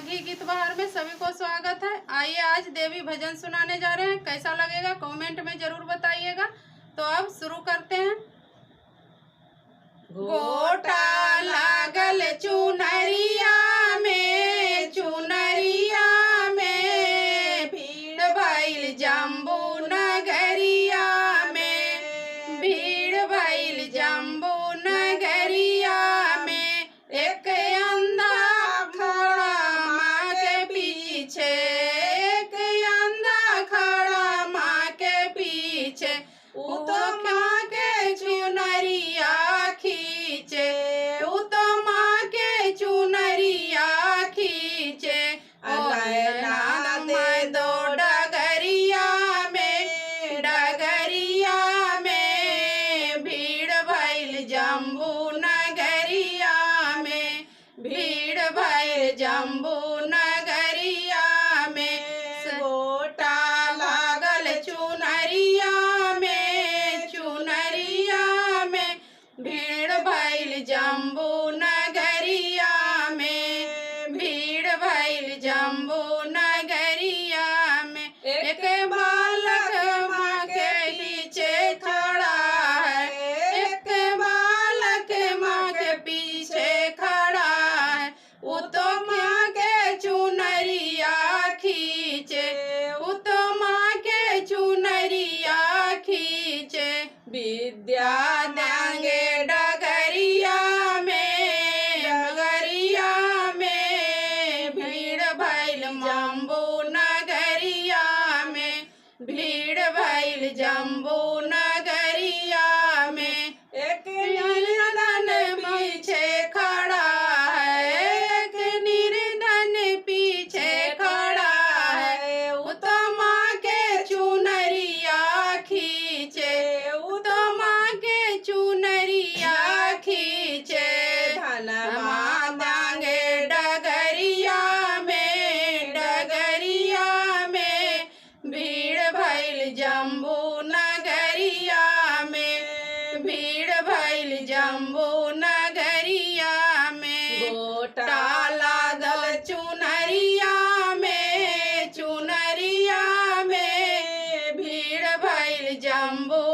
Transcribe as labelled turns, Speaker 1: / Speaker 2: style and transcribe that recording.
Speaker 1: माघी गीत बहार में सभी को स्वागत है। आइए आज देवी भजन सुनाने जा रहे हैं। कैसा लगेगा कमेंट में जरूर बताइएगा। तो अब शुरू करते हैं। गोटा लागल चुनरिया में, चुनरिया में भीड़ भइल जम्बू नगरिया में, भीड़ भइल जम्बू नगरिया में। एक अंधा खड़ा माँ के पीछे, एक अंधा खड़ा माँ के पीछे। उ तो माँ के चुनरिया खींचे, उ तो माँ के चुनरिया खींचे। नैना दे दो डगरिया में, डगरिया में भीड़ भइल जम्बू नगरिया में, भीड़ भइल जम्बू नगरिया में। गोटा लागल चुनरिया में, चुनरिया में भीड़ भइल जम्बू नगरिया में, भीड़ भइल जम्बू नगरिया में। एक बालक माँ के पीछे खड़ा है, एक बालक माँ के पीछे खड़ा है। उ तो माँ के चुनरिया खींचे, उ तो माँ के चुनरिया खींचे। विद्या देंगे डगरिया में, डगरिया में भीड़ भइल जम्बू नगरिया में, भीड़ भइल जम्बू नगरिया में। एक निर्धन पीछे खड़ा है, एक निर्धन पीछे खड़ा है। उ तो माँ के चुनरिया खींचे, उ तो माँ के चुनरिया खींचे। धनमा मांगे डगरिया में, डगरिया में भीड़ भइल जम्बू नगरिया में, भीड़ भइल जम्बू नगरिया में। गोटा लागल चुनरिया में, चुनरिया में भीड़ भइल जम्बू